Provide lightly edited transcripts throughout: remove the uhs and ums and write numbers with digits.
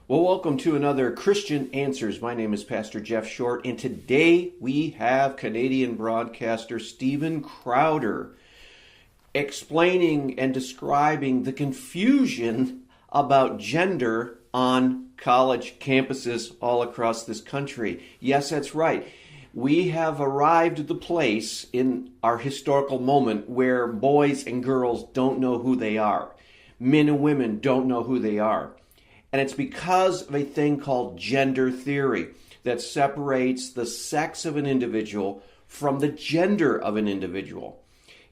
Well, welcome to another Christian Answers. My name is Pastor Jeff Short, and today we have Canadian broadcaster Steven Crowder explaining and describing the confusion about gender on college campuses all across this country. Yes, that's right. We have arrived at the place in our historical moment where boys and girls don't know who they are. Men and women don't know who they are. And it's because of a thing called gender theory that separates the sex of an individual from the gender of an individual.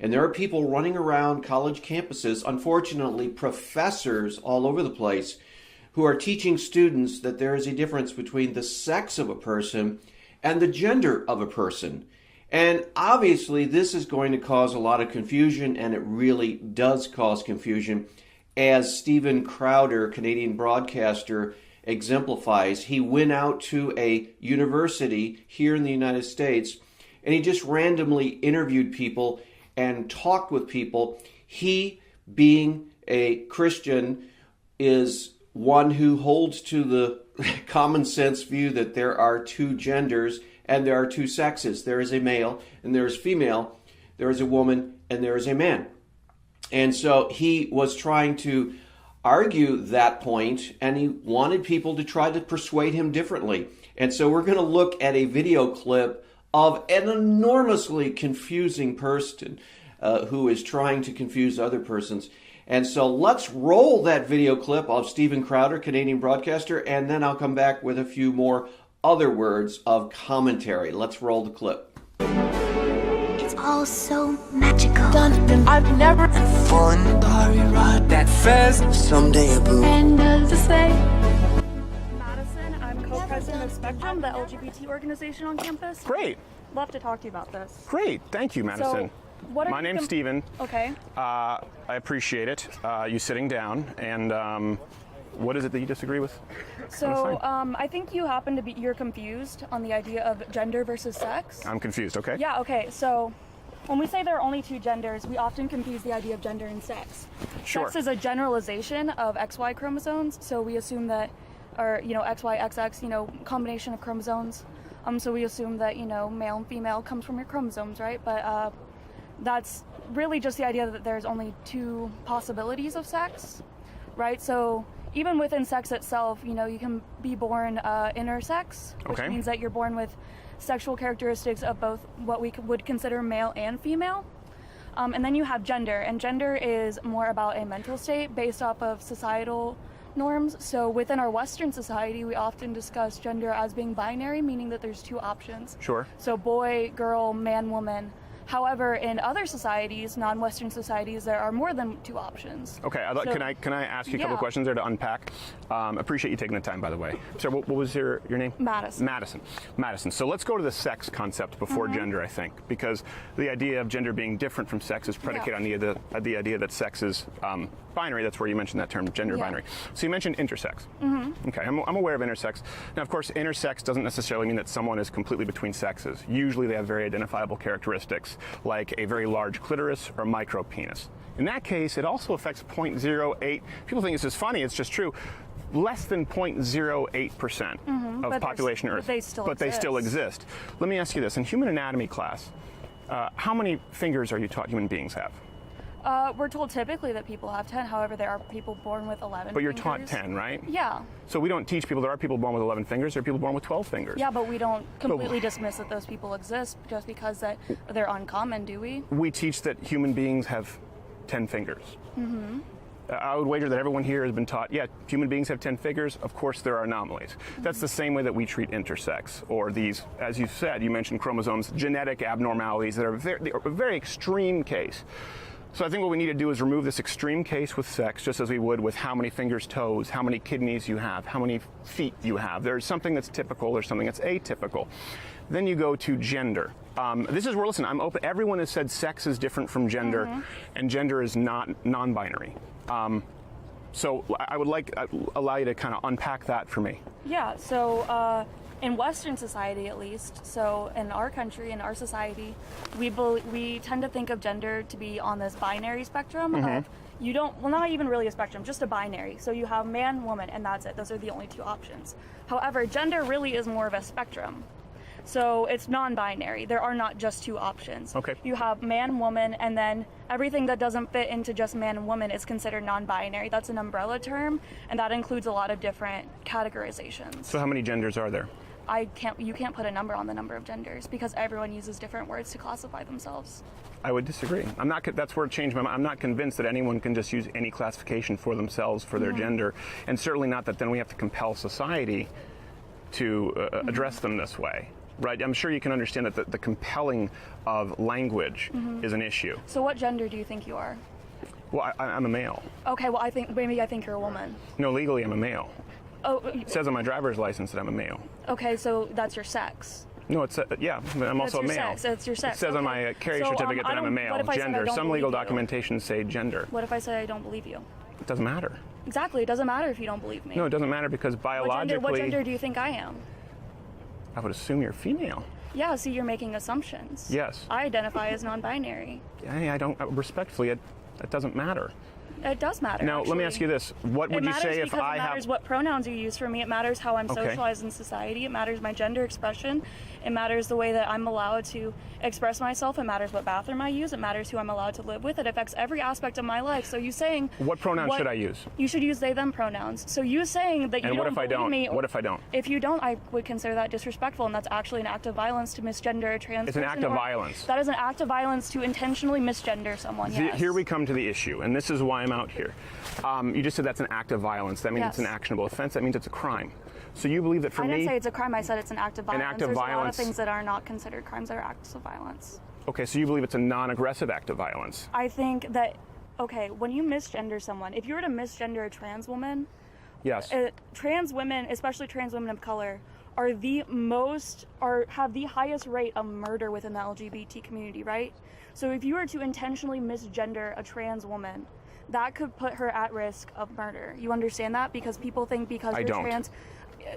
And there are people running around college campuses, unfortunately professors all over the place, who are teaching students that there is a difference between the sex of a person and the gender of a person. And obviously this is going to cause a lot of confusion, and it really does cause confusion. As Steven Crowder, Canadian broadcaster, exemplifies, he went out to a university here in the United States and he just randomly interviewed people and talked with people. He, being a Christian, is one who holds to the common sense view that there are two genders and there are two sexes. There is a male and there is female. There is a woman and there is a man. And so he was trying to argue that point, and he wanted people to try to persuade him differently. And so we're going to look at a video clip of an enormously confusing person who is trying to confuse other persons. And so let's roll that video clip of Steven Crowder, Canadian broadcaster, and then I'll come back with a few more other words of commentary. Let's roll the clip. It's all so magical. I've never fun. Starry ride that fast. Someday a boo. And does it say? Madison, I'm co-president of Spectrum, the LGBT organization on campus. Great. Love to talk to you about this. Great. Thank you, Madison. So, what are My you name's Steven. Okay. I appreciate it. You sitting down. And what is it that you disagree with? So, I think you happen to be, you're confused on the idea of gender versus sex. I'm confused, okay? Yeah, okay. So, when we say there are only two genders, we often confuse the idea of gender and sex. Sure. Sex is a generalization of XY chromosomes, so we assume that, or, XY, XX, combination of chromosomes. So we assume that, male and female comes from your chromosomes, right? But that's really just the idea that there's only two possibilities of sex, right? So even within sex itself, you can be born intersex, which Okay. means that you're born with sexual characteristics of both what we would consider male and female. And then you have gender, and gender is more about a mental state based off of societal norms. So within our Western society, we often discuss gender as being binary, meaning that there's two options. Sure. So boy, girl, man, woman. However, in other societies, non-Western societies, there are more than two options. Okay. Can I ask you a couple Yeah. questions there to unpack? Appreciate you taking the time, by the way. So what was your name? Madison. Madison. So let's go to the sex concept before gender, I think, because the idea of gender being different from sex is predicated on the idea that sex is binary. That's where you mentioned that term, gender binary. So you mentioned intersex. Okay, I'm aware of intersex. Now, of course, intersex doesn't necessarily mean that someone is completely between sexes. Usually they have very identifiable characteristics, like a very large clitoris or micro penis. In that case, it also affects 0.08. People think this is funny, it's just true. Less than 0.08% of But population but Earth. they still exist. Let me ask you this. In human anatomy class, how many fingers are you taught human beings have? We're told typically that people have 10. However, there are people born with 11 But you're fingers. taught 10, right? Yeah. So we don't teach people there are people born with 11 fingers, there are people born with 12 fingers. Yeah, but we don't completely dismiss that those people exist just because that they're uncommon, do we? We teach that human beings have 10 fingers. I would wager that everyone here has been taught, human beings have 10 fingers. Of course, there are anomalies. That's the same way that we treat intersex, or these, as you said, you mentioned chromosomes, genetic abnormalities that are a very extreme case. So I think what we need to do is remove this extreme case with sex, just as we would with how many fingers, toes, how many kidneys you have, how many feet you have. There's something that's typical, there's something that's atypical. Then you go to gender. This is where, listen, I'm open. Everyone has said sex is different from gender, and gender is not non-binary. So I would allow you to kind of unpack that for me. Yeah, so in Western society at least, so in our country, in our society, we tend to think of gender to be on this binary spectrum of you don't, well, not even really a spectrum, just a binary. So you have man, woman, and that's it. Those are the only two options. However, gender really is more of a spectrum. So it's non-binary. There are not just two options. Okay. You have man, woman, and then everything that doesn't fit into just man and woman is considered non-binary. That's an umbrella term, and that includes a lot of different categorizations. So how many genders are there? You can't put a number on the number of genders because everyone uses different words to classify themselves. I would disagree. That's where it changed my mind. I'm not convinced that anyone can just use any classification for themselves for their gender, and certainly not that then we have to compel society to address them this way. Right, I'm sure you can understand that the compelling of language is an issue. So what gender do you think you are? Well, I'm a male. Okay, well I think you're a woman. No, legally I'm a male. Oh, It says on my driver's license that I'm a male. okay, so that's your sex. No, it's yeah, but I'm also a That's your male. sex. It's your sex. It says on Okay. my carrier So, certificate that I I'm a don't- male. what if I said I Gender. don't Some legal believe you? documentations say gender. What if I say I don't believe you? It doesn't matter. Exactly, it doesn't matter if you don't believe me. No, it doesn't matter because biologically, What gender do you think I am? I would assume you're female. Yeah, see, you're making assumptions. Yes. I identify as non-binary. I don't respectfully. It doesn't matter. It does matter. Now, let me actually. ask you this: what would It you matters say if because I it matters have? what pronouns you use for me. It matters how I'm Okay. socialized in society. It matters my gender expression. It matters the way that I'm allowed to express myself. It matters what bathroom I use. It matters who I'm allowed to live with. It affects every aspect of my life. So you saying What pronoun should I use? You should use they them pronouns. So you saying that you And don't what if I believe don't? me. What if I don't? If you don't, I would consider that disrespectful, and that's actually an act of violence to misgender a trans It's an person, act of or- violence. That is an act of violence to intentionally misgender someone. Yes. Here we come to the issue, and this is why I'm out here. You just said that's an act of violence. That means it's an Yes. actionable offense. That means it's a crime. So you believe that for I didn't me? say it's a crime. I said it's an act of violence. act of There's a lot of violence. things that are not considered crimes that are acts of violence. Okay, so you believe it's a non-aggressive act of violence. I think that, okay, when you misgender someone, if you were to misgender a trans woman, Yes. trans women, especially trans women of color, are have the highest rate of murder within the LGBT community, right? So if you were to intentionally misgender a trans woman, that could put her at risk of murder. You understand that? Because people think because I you're don't. trans.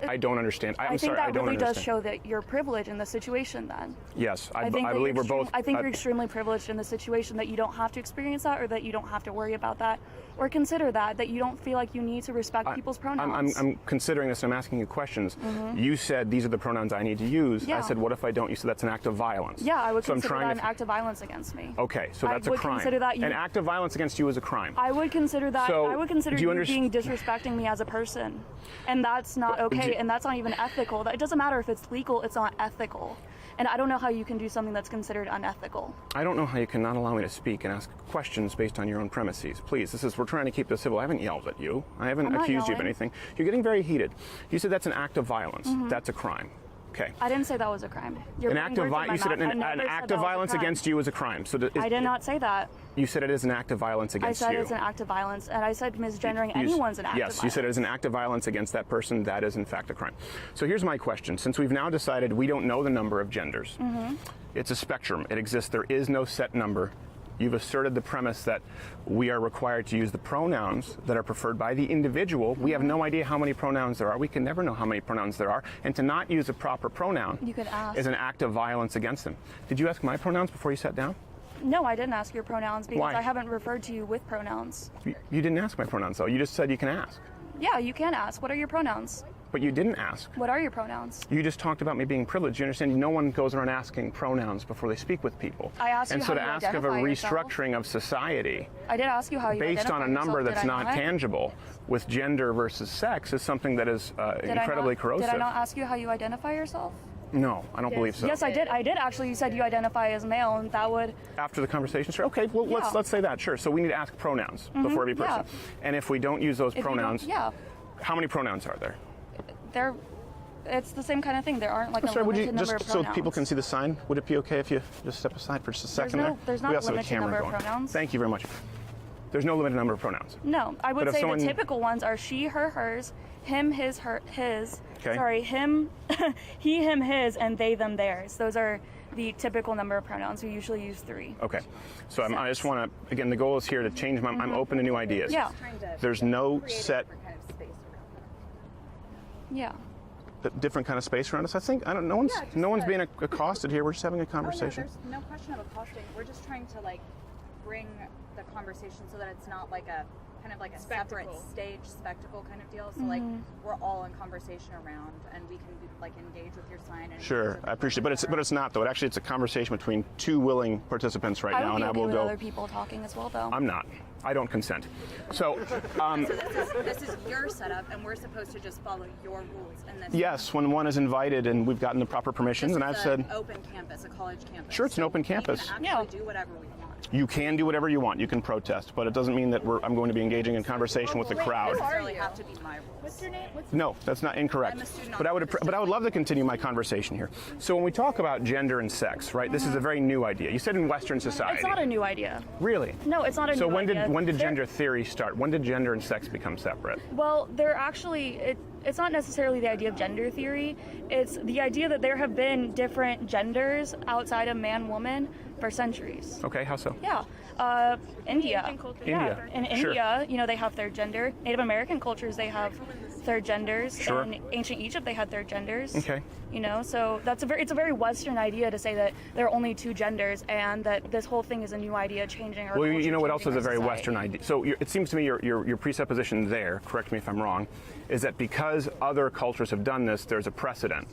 I don't understand. I I'm think sorry, that I don't really understand. does show that you're privileged in the situation then. Yes, I I think that believe we're you're both. I think you're extremely privileged in the situation that you don't have to experience that, or that you don't have to worry about that, or consider that you don't feel like you need to respect people's pronouns. I'm considering this and I'm asking you questions. You said these are the pronouns I need to use. I Yeah. said, what if I don't? You said that's an act of violence. Yeah, I would so consider I'm that trying an to, act of violence against me. Okay, so I that's a would crime. consider that An act of violence against you is a crime. I would consider that. So, I would consider do you you being understand- disrespecting me as a person, and that's not okay, and that's not even ethical. It doesn't matter if it's legal; it's not ethical. And I don't know how you can do something that's considered unethical. I don't know how you can not allow me to speak and ask questions based on your own premises. Please, we're trying to keep this civil. I haven't yelled at you. I haven't I'm not accused you of yelling. anything. You're getting very heated. You said that's an act of violence. That's a crime. Okay. I didn't say that was a crime. You're An putting act of words in violence. my You said mouth. I an never act said of that was a violence crime. against you is a crime. So I did not say that. You said it is an act of violence I against said you. it's an act of violence, and I said misgendering anyone's an act of violence. Yes, you said it is an act of violence against that person. That is, in fact, a crime. So here's my question. Since we've now decided we don't know the number of genders, it's a spectrum. It exists. There is no set number. You've asserted the premise that we are required to use the pronouns that are preferred by the individual. We have no idea how many pronouns there are. We can never know how many pronouns there are. And to not use a proper pronoun You could ask. is an act of violence against them. Did you ask my pronouns before you sat down? No, I didn't ask your pronouns because Why? I haven't referred to you with pronouns. You didn't ask my pronouns, though. You just said you can ask. Yeah, you can ask. What are your pronouns? But you didn't ask. What are your pronouns? You just talked about me being privileged. You understand? No one goes around asking pronouns before they speak with people. I asked and you so how to you ask of a identify yourself. restructuring of society I did ask you how you based on identify a number yourself. that's Did I not tangible with gender versus sex is something that is incredibly corrosive. Did I not ask you how you identify yourself? No, I don't believe so. Yes, I did. I did actually. You said you identify as male, and that would. After the conversation, sure. Okay, well, Yeah. let's say that. Sure. So we need to ask pronouns before every person. yeah. And if we don't use those If you don't- pronouns, yeah. how many pronouns are there? It's the same kind of thing. There aren't like a Sorry, would limited you number just of so pronouns. people can see the sign? Would it be okay if you just step aside for just a second there's there? not We a also have limited camera number of going. pronouns. Thank you very much. There's no limited number of pronouns. No, I would But if say someone- the typical ones are she, her, hers, him, his, her, his. Okay. Sorry, him, he, him, his, and they, them, theirs. Those are the typical number of pronouns. We usually use 3. Okay. So I just want to, again, the goal is here to change my, I'm open to new ideas. Yeah. There's no set, Yeah. different kind of space around us. I think, no one's, just being accosted here. We're just having a conversation. Oh, no, there's no question of accosting. We're just trying to bring the conversation so that it's not like a kind of like a separate stage spectacle kind of deal. So like we're all in conversation around, and we can like engage with your sign. And Sure, I appreciate it, but it's not though. It's a conversation between two willing participants right now, would and be I okay will with go. other people talking as well, though. I'm not. I don't consent. So. So this is your setup, and we're supposed to just follow your rules. And this. Yes, when one is invited and we've gotten the proper permissions, and I've said. Open campus, a college campus. Sure, it's an open campus. We can actually do whatever we want. You can do whatever you want. You can protest, but it doesn't mean that I'm going to be engaging in conversation with the crowd. It doesn't necessarily have to be my rules. What's your name? No, that's not incorrect. I'm a student But I would love to continue my conversation here. So when we talk about gender and sex, right? This is a very new idea. You said in Western society. It's not a new idea. Really? No, it's not a So new idea. when did gender theory start? When did gender and sex become separate? Well, they're actually, it's not necessarily the idea of gender theory. It's the idea that there have been different genders outside of man-woman for centuries. Okay, how so? Yeah. India. India. In Sure. India, they have third gender. Native American cultures, they have third genders. Sure. In ancient Egypt, they had third genders. Okay. So it's a very Western idea to say that there are only two genders and that this whole thing is a new idea changing our Well, culture, you know what else changing is a our very society. Western idea? So it seems to me your presupposition there, correct me if I'm wrong, is that because other cultures have done this, there's a precedent.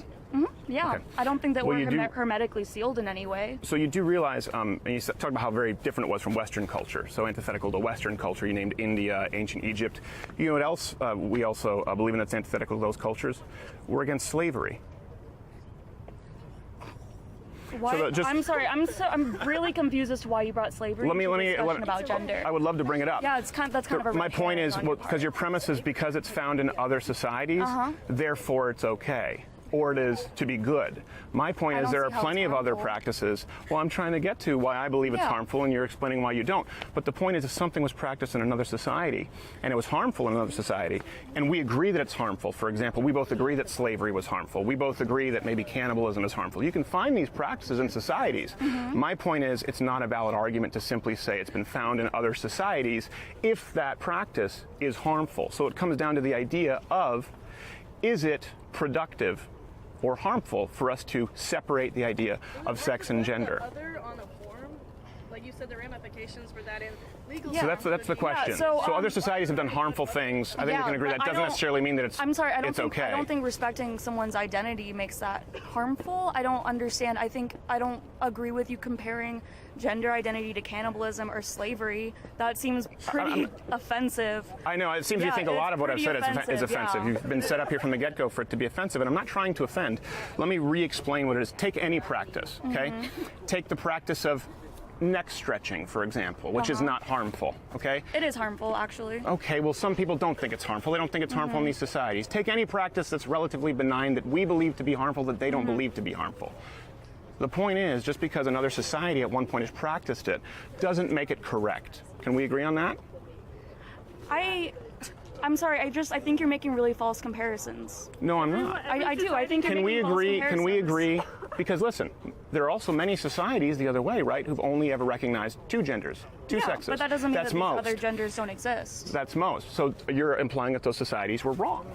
Yeah, Okay. I don't think that Well, we're you do- hermetically sealed in any way. So you do realize, and you talked about how very different it was from Western culture. So antithetical to Western culture, you named India, ancient Egypt. You know what else we also believe in that's antithetical to those cultures? We're against slavery. Why? So just- I'm sorry. I'm really confused as to why you brought slavery Let me- to let the me- discussion let- about gender. I would love to bring it up. Yeah, that's kind of a My red point herring is, on your because your part. premise is because it's found in other societies, therefore it's okay. Or it is to be good. My point I is don't there are see how plenty it's of other harmful. practices. Well, I'm trying to get to why I believe it's Yeah. harmful, and you're explaining why you don't. But the point is, if something was practiced in another society, and it was harmful in another society, and we agree that it's harmful, for example, we both agree that slavery was harmful, we both agree that maybe cannibalism is harmful. You can find these practices in societies. My point is, it's not a valid argument to simply say it's been found in other societies if that practice is harmful. So it comes down to the idea of, is it productive or harmful for us to separate the idea of sex and gender? Other on a form, like you said, the ramifications for that in legal. So that's the question. so, Other societies have done harmful things. I think we Yeah, can agree but that I doesn't don't- necessarily mean that it's I'm sorry. I don't okay. think respecting someone's identity makes that harmful. I don't understand. I don't agree with you comparing gender identity to cannibalism or slavery. That seems pretty offensive. I know, it seems you Yeah, think a lot it's of what I've pretty said is offensive. offensive, yeah. You've been set up here from the get-go for it to be offensive, and I'm not trying to offend. Let me re-explain what it is. Take any practice, okay? Take the practice of neck stretching, for example, which is not harmful, okay? It is harmful, actually. Okay, well, some people don't think it's harmful. They don't think it's harmful in these societies. Take any practice that's relatively benign that we believe to be harmful that they don't believe to be harmful. The point is, just because another society at one point has practiced it doesn't make it correct. Can we agree on that? I'm sorry. I think you're making really false comparisons. No, I'm not. I do. I think you're Can we making false agree? Can we comparisons. agree? Because listen, there are also many societies the other way, right, who've only ever recognized two genders, two Yeah, sexes. but that doesn't mean That's that these most. other genders don't exist. That's most. So you're implying that those societies were wrong.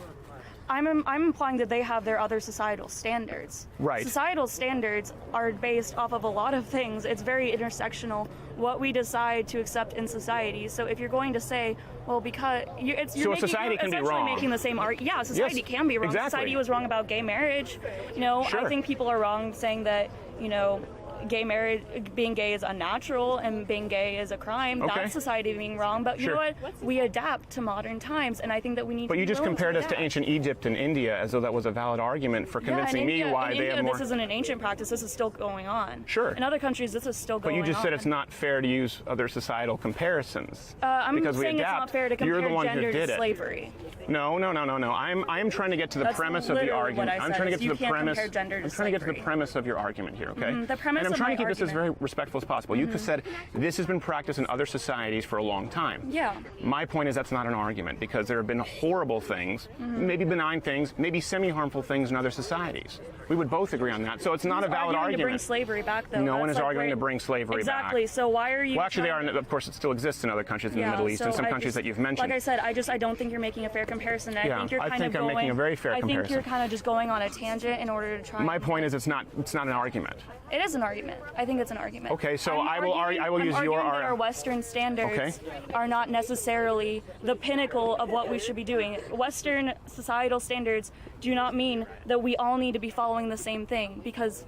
I'm implying that they have their other societal standards. Right. Societal standards are based off of a lot of things. It's very intersectional what we decide to accept in society. So if you're going to say, well, because you're So a society can be essentially wrong. making the same argument. Yeah, society Yes, can be wrong. exactly. Society was wrong about gay marriage. Sure. I think people are wrong saying that, gay marriage, being gay is unnatural and being gay is a crime. Okay. That's society being wrong. But you Sure. know what? We adapt to modern times, and I think that we need But to you be just willing compared us to adapt. ancient Egypt and India as though that was a valid argument for convincing in me India, why in they India, have more. this isn't an ancient practice. This is still going on. Sure. In other countries, this is still But going on. you just said it's not fair to use other societal comparisons. I'm because we saying it's adapt. not fair to You're compare the one gender who did to it. slavery. No. I'm trying to get to the That's premise of the literally argument. what I I'm said, trying to is get to you the can't premise. compare gender to I'm trying to get to the slavery. premise of your argument here, okay? the premise and I'm of trying my to keep this as very argument. respectful as possible. You said this has been practiced in other societies for a long time. Yeah. My point is that's not an argument because there have been horrible things, maybe benign things, maybe semi-harmful things in other societies, We would both agree on that. So it's not a valid arguing argument. to bring slavery back, though. No one That's is like arguing right- to bring slavery back. Exactly. So why are you? Well, actually, they trying- are. Of course, it still exists in other countries in the Yeah, Middle East and so some I countries just- that you've mentioned. Like I said, I don't think you're making a fair comparison. I Yeah, think you're I kind think of I'm going. making a very fair I think comparison. you're kind of just going on a tangent in order to try. My point is, it's not an argument. It is an argument. I think it's an argument. Okay, so I'm I will arguing use your that our Western standards Okay. are not necessarily the pinnacle of what we should be doing. Western societal standards do not mean that we all need to be following the same thing, because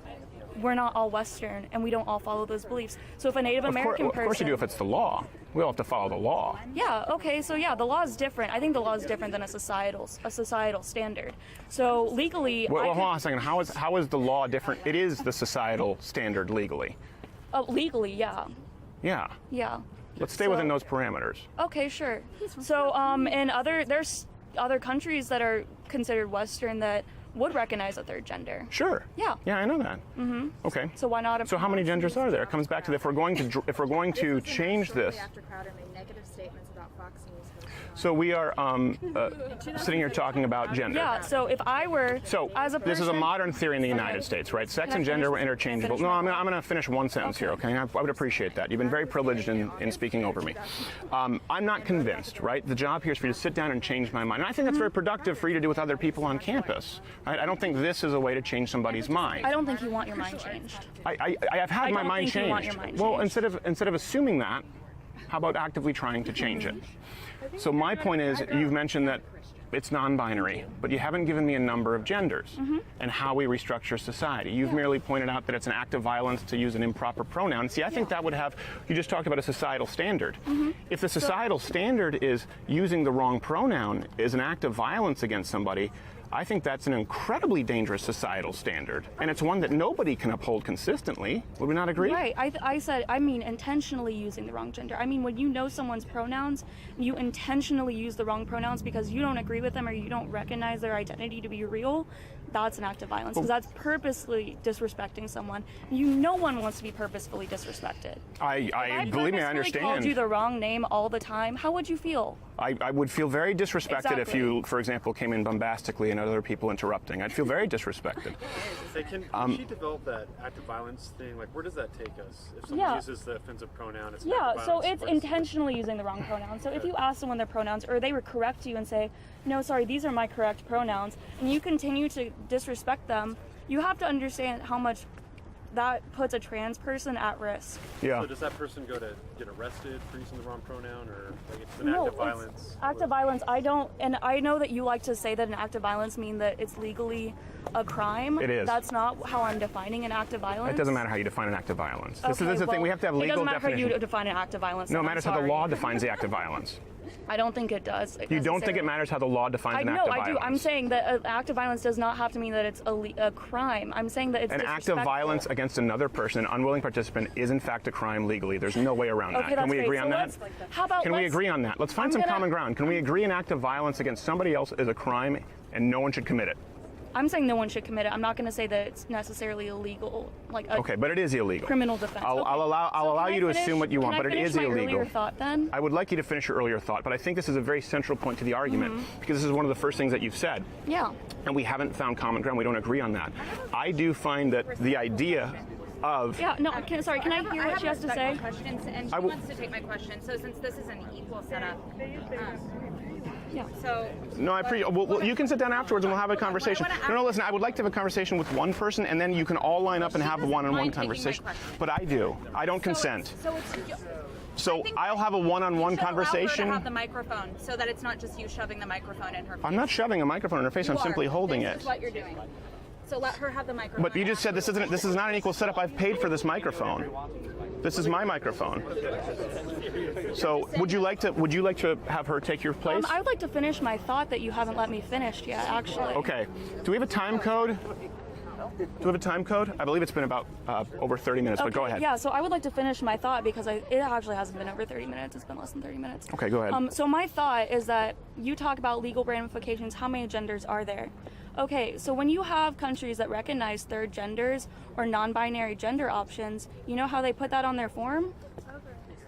we're not all Western and we don't all follow those beliefs. So if a Native American Of course you do if it's the law. We all have to follow the law. Yeah, okay, so yeah, the law is different. I think the law is different than a societal standard. So legally, Well, hold on a second. How is the law different? It is the societal standard legally. legally, yeah. Yeah. Yeah. Let's stay So- within those parameters. Okay, sure. So, there's other countries that are considered Western that would recognize a third gender. Sure. Yeah. Yeah, I know that. Mm-hmm. Okay. So why not? So how many genders are there? It comes back to if we're going to change this. After Crowder made negative statements about Fox News. So we are sitting here talking about gender. Yeah. So if I were, So as a this is a person- modern theory in the United States, right? Sex Can I and gender finish were this? interchangeable. Finish No, my I'm going to finish one sentence here, okay? I would appreciate that. You've been very privileged in speaking over me. I'm not convinced, right? The job here is for you to sit down and change my mind. And I think that's very productive for you to do with other people on campus. Right? I don't think this is a way to change somebody's mind. I don't think you want your mind changed. I have had I my don't mind think you want changed. your mind Well, changed. instead of assuming that, how about actively trying to change it? So my point is, you've mentioned that it's non-binary, but you haven't given me a number of genders and how we restructure society. You've merely pointed out that it's an act of violence to use an improper pronoun. See, I think that would have, you just talked about a societal standard. If the societal standard is using the wrong pronoun is an act of violence against somebody, I think that's an incredibly dangerous societal standard, and it's one that nobody can uphold consistently. Would we not agree? Right. I mean intentionally using the wrong gender. I mean when you know someone's pronouns, you intentionally use the wrong pronouns because you don't agree with them or you don't recognize their identity to be real. That's an act of violence because that's purposely disrespecting someone. No one wants to be purposefully disrespected. I believe me, I If I understand. called you the wrong name all the time, how would you feel? I would feel very disrespected if Exactly. you, for example, came in bombastically and other people interrupting. I'd feel very disrespected. Say, can she develop that act of violence thing? Like, where does that take us? If someone Yeah. uses the offensive pronoun, it's an Yeah, act of so violence. it's Where does- intentionally using the wrong pronouns. So if you ask someone their pronouns or they would correct you and say, no, sorry, these are my correct pronouns, and you continue to disrespect them, you have to understand how much that puts a trans person at risk. Yeah. So does that person go to get arrested for using the wrong pronoun, or like it's an act of violence? Act of violence, and I know that you like to say that an act of violence means that it's legally a crime. It is. That's not how I'm defining an act of violence. It doesn't matter how you define an act of violence. This Okay, is the thing. We have to have It legal doesn't matter how definition. you define an act of violence. No, it then, matters I'm how the law sorry. defines the act of violence. I don't think it does. You don't think it matters how the law defines an act of violence? I do. I'm saying that an act of violence does not have to mean that it's a crime. I'm saying that it's an act of disrespectful. violence against another person, an unwilling participant, is in fact a crime legally. There's no way around Okay, that. Can that's we great. agree So on that? let's- how about Can we let's- agree on that? Let's find I'm some gonna- common ground. Can we agree an act of violence against somebody else is a crime and no one should commit it? I'm saying no one should commit it. I'm not going to say that it's necessarily illegal, like a Okay, but it is illegal. criminal defense. I'll Okay. allow can you to I finish- assume what you want, can I but it is finish my illegal. Earlier thought then? I would like you to finish your earlier thought, but I think this is a very central point to the argument because this is one of the first things that you've said. Yeah. And we haven't found common ground. We don't agree on that. I do find that the idea of Yeah. No. Can I hear what she has to say? Questions, and she I will- wants to take my question. So since this is an equal setup, Yeah. so No, I appreciate. Well, you can sit down afterwards and we'll have a conversation. No, listen. I would like to have a conversation with one person, and then you can all line up and have a one-on-one mind taking my conversation. question. But I do. I don't consent. So it's So I think I'll have a one-on-one you should allow her conversation. to have the microphone, so that it's not just you shoving the microphone in her face. I'm not shoving a microphone in her face. I'm You are. simply holding This it. is what you're doing. So let her have the microphone. But you just said this is not an equal setup. I've paid for this microphone. This is my microphone. So would you like to have her take your place? I would like to finish my thought that you haven't let me finish yet. Actually. Okay. Do we have a time code? Do we have a time code? I believe it's been about over 30 minutes, but go ahead. Yeah, so I would like to finish my thought because it actually hasn't been over 30 minutes. It's been less than 30 minutes. Okay, go ahead. So my thought is that you talk about legal ramifications. How many genders are there? Okay, so when you have countries that recognize third genders or non-binary gender options, you know how they put that on their form?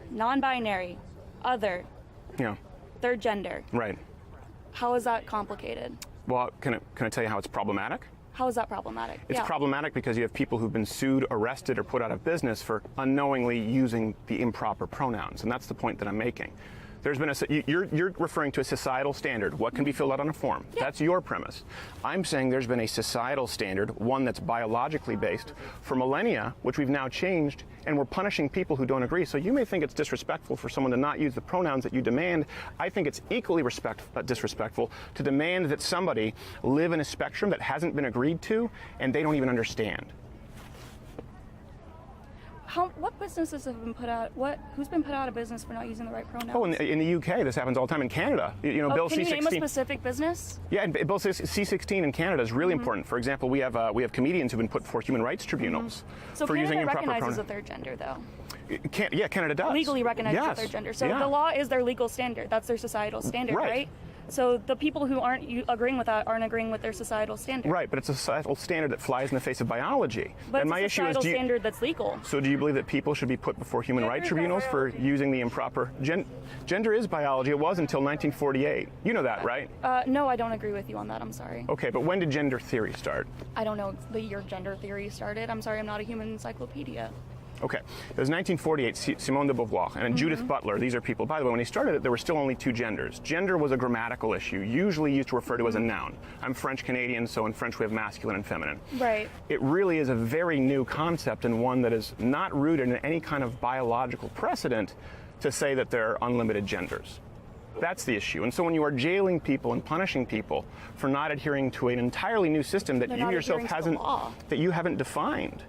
Non-binary, other, Yeah. third gender. Right. How is that complicated? Well, can I tell you how it's problematic? How is that problematic? It's problematic because you have people who've been sued, arrested, or put out of business for unknowingly using the improper pronouns, and that's the point that I'm making. There's been you're referring to a societal standard, what can be filled out on a form. Yeah. That's your premise. I'm saying there's been a societal standard, one that's biologically based, for millennia, which we've now changed, and we're punishing people who don't agree. So you may think it's disrespectful for someone to not use the pronouns that you demand. I think it's equally disrespectful to demand that somebody live in a spectrum that hasn't been agreed to and they don't even understand. What businesses have been put out? Who's been put out of business for not using the right pronouns? Oh, in the UK, this happens all the time. In Canada, Bill can C-16. you name a specific business? Yeah, and Bill C-16 in Canada is really important. For example, we have comedians who've been put before human rights tribunals So for Canada using improper recognizes pronouns. a third gender, though. Canada does. Legally recognizes a third gender. So the law is their legal standard. That's their societal standard, right? So the people who aren't agreeing with that aren't agreeing with their societal standard. Right, but it's a societal standard that flies in the face of biology. But and it's my a issue is, societal standard that's legal. So do you believe that people should be put before human rights tribunals for using the improper... Gender is biology. It was until 1948. You know that, right? No, I don't agree with you on that. I'm sorry. Okay, but when did gender theory start? I don't know the year gender theory started. I'm sorry, I'm not a human encyclopedia. Okay, it was 1948, Simone de Beauvoir and Judith Butler. These are people, by the way, when he started it, there were still only two genders. Gender was a grammatical issue, usually used to refer to as a noun. I'm French-Canadian, so in French we have masculine and feminine. Right. It really is a very new concept and one that is not rooted in any kind of biological precedent to say that there are unlimited genders. That's the issue. And so when you are jailing people and punishing people for not adhering to an entirely new system that you yourself that you haven't defined,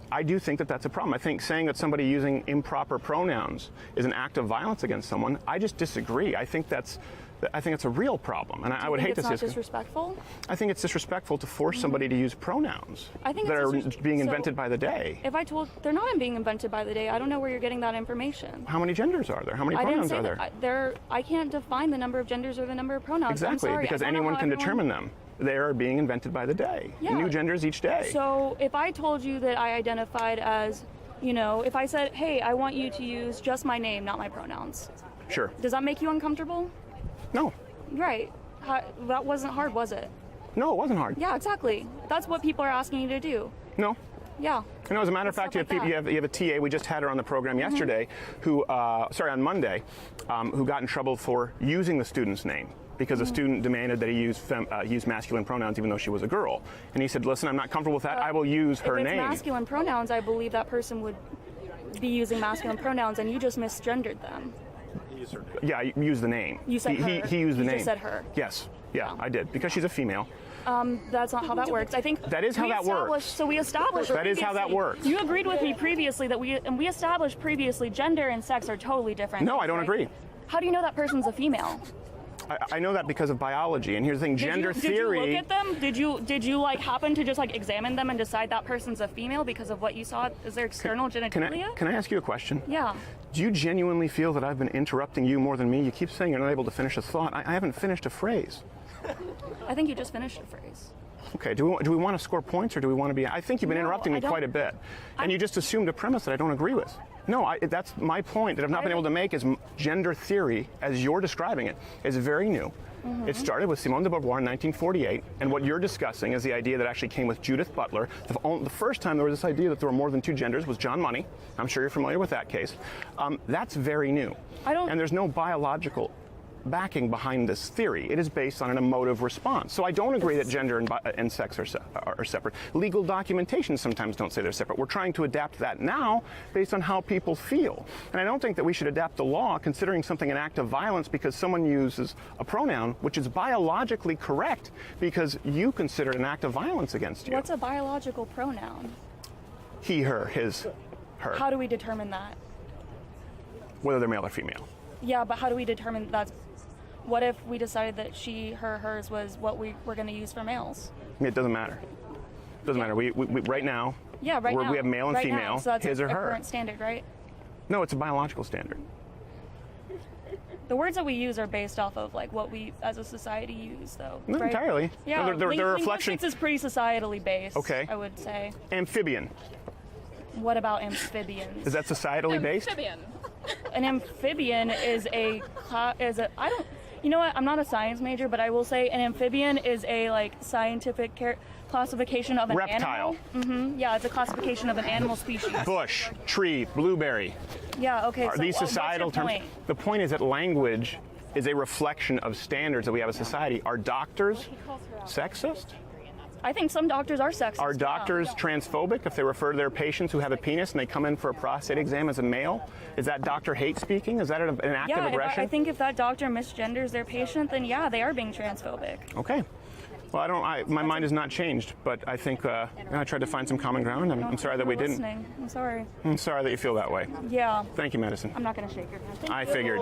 I do think that that's a problem. I think saying that somebody using improper pronouns is an act of violence against someone, I just disagree. I think that's a real problem, and I would hate to see. It's not disrespectful? I think it's disrespectful to force somebody to use pronouns that are being invented by the day. If I told they're not being invented by the day, I don't know where you're getting that information. How many genders are there? How many pronouns are there? I can't define the number of genders or the number of pronouns. Exactly, I'm sorry, because anyone can determine them. They are being invented by the day. Yeah. New genders each day. So if I told you that I identified as, if I said, hey, I want you to use just my name, not my pronouns. Sure. Does that make you uncomfortable? No. Right. That wasn't hard, was it? No, it wasn't hard. Yeah, exactly. That's what people are asking you to do. No. Yeah. And as a matter of fact, you have a TA. We just had her on the program yesterday, on Monday, who got in trouble for using the student's name because a student demanded that he use masculine pronouns even though she was a girl. And he said, listen, I'm not comfortable with that. I will use her name. If it's masculine pronouns, I believe that person would be using masculine pronouns, and you just misgendered them. Yeah, you used the name. You said her. He used the name. You just said her. Yes. Yeah, I did, because she's a female. That's not how that works. I think that is how that works. So we established. That is how that works. You agreed with me previously that we established previously gender and sex are totally different. No, I don't agree. How do you know that person's a female? I know that because of biology, and here's the thing: gender theory. Did you look at them? Did you happen to just examine them and decide that person's a female because of what you saw? Is there external genitalia? Can I ask you a question? Yeah. Do you genuinely feel that I've been interrupting you more than me? You keep saying you're not able to finish a thought. I haven't finished a phrase. I think you just finished a phrase. Okay, do we want to score points, or do we want to be... I think you've been interrupting me quite a bit. And you just assumed a premise that I don't agree with. No, that's my point that I've not been able to make is gender theory, as you're describing it, is very new. It started with Simone de Beauvoir in 1948, and what you're discussing is the idea that actually came with Judith Butler. The first time there was this idea that there were more than two genders was John Money. I'm sure you're familiar with that case. That's very new. And there's no biological backing behind this theory. It is based on an emotive response. So I don't agree that gender and sex are separate. Legal documentation sometimes don't say they're separate. We're trying to adapt that now based on how people feel. And I don't think that we should adapt the law considering something an act of violence because someone uses a pronoun which is biologically correct because you consider it an act of violence against you. What's a biological pronoun? He, her, his, her. How do we determine that? Whether they're male or female. Yeah, but how do we determine that's... What if we decided that she, her, hers was what we were going to use for males? It doesn't matter. It doesn't matter. We right now, we have male and female, now, so that's his or her. Current standard, right? No, it's a biological standard. The words that we use are based off of what we as a society use, though. Not right? entirely. Yeah, no, they're a reflection. Linguistics is pretty societally based. Okay. I would say. Amphibian. What about amphibians? Is that societally based? Amphibian. An amphibian is a You know what? I'm not a science major, but I will say an amphibian is a scientific classification of an Reptile. animal. Yeah, it's a classification of an animal species. Bush, tree, blueberry. Yeah, okay. Are So these what's your societal terms? point? The point is that language is a reflection of standards that we have as a society. Are doctors sexist? I think some doctors are sexist. Are doctors transphobic if they refer to their patients who have a penis and they come in for a prostate exam as a male? Is that doctor hate speaking? Is that an act of Yeah, aggression? I think if that doctor misgenders their patient, then yeah, they are being transphobic. Okay. Well, my mind has not changed, but I think I tried to find some common ground. I'm sorry that we didn't. Listening. I'm sorry. I'm sorry that you feel that way. Yeah. Thank you, Madison. I'm not going to shake your hand. Thank I you. figured.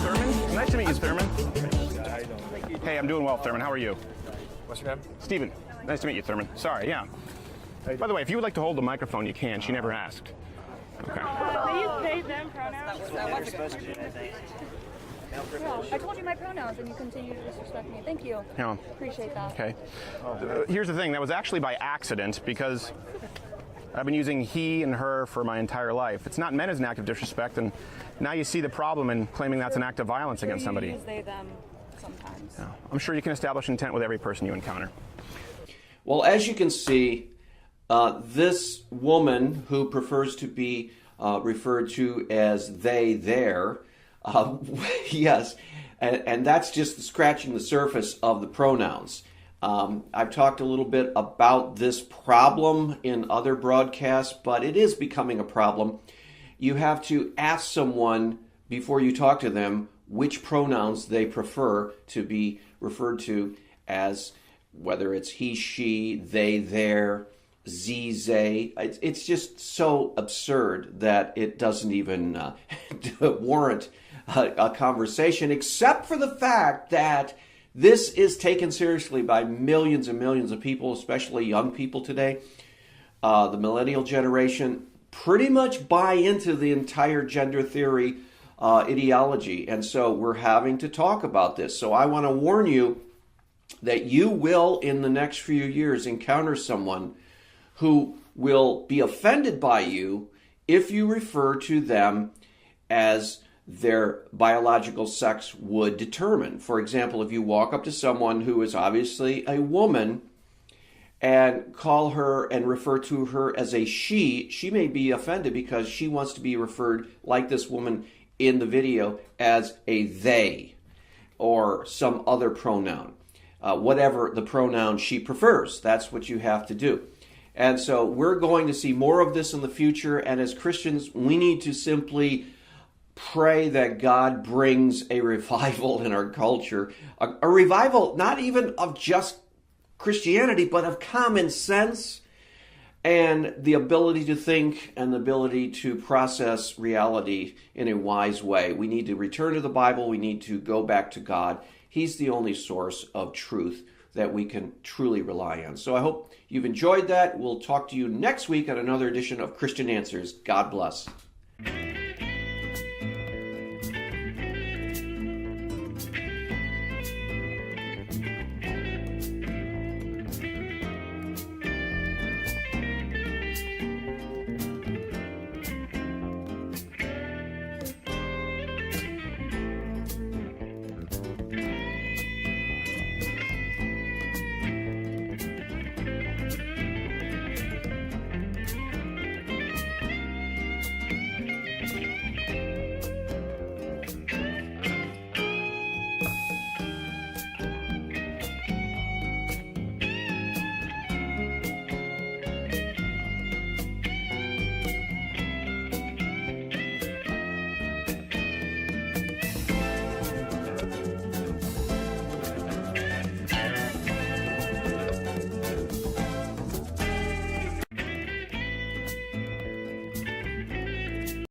Thurman? Nice to meet you, Thurman. Hey, I'm doing well, Thurman. How are you? What's your name? Steven. Nice to meet you, Thurman. Sorry, yeah. By the way, if you would like to hold the microphone, you can. She never asked. Okay. Please say them pronouns. I told you my pronouns and you continue to disrespect me. Thank you. Yeah. Appreciate that. Okay. Here's the thing. That was actually by accident because I've been using he and her for my entire life. It's not meant as an act of disrespect, and now you see the problem in claiming that's an act of violence against somebody. Use they, them sometimes. Yeah. I'm sure you can establish intent with every person you encounter. Well, as you can see, this woman who prefers to be referred to as they, their, yes, and that's just scratching the surface of the pronouns. I've talked a little bit about this problem in other broadcasts, but it is becoming a problem. You have to ask someone before you talk to them which pronouns they prefer to be referred to as, whether it's he, she, they, their, ze, they. It's just so absurd that it doesn't even warrant a conversation, except for the fact that this is taken seriously by millions and millions of people, especially young people today. The millennial generation pretty much buy into the entire gender theory ideology, and so we're having to talk about this. So I want to warn you that you will, in the next few years, encounter someone who will be offended by you if you refer to them as their biological sex would determine. For example, if you walk up to someone who is obviously a woman and call her and refer to her as a she may be offended because she wants to be referred, like this woman in the video, as a they or some other pronoun. Whatever the pronoun she prefers, that's what you have to do. And so we're going to see more of this in the future, and as Christians, we need to simply pray that God brings a revival in our culture, a revival not even of just Christianity, but of common sense and the ability to think and the ability to process reality in a wise way. We need to return to the Bible. We need to go back to God. He's the only source of truth that we can truly rely on. So I hope you've enjoyed that. We'll talk to you next week on another edition of Christian Answers. God bless.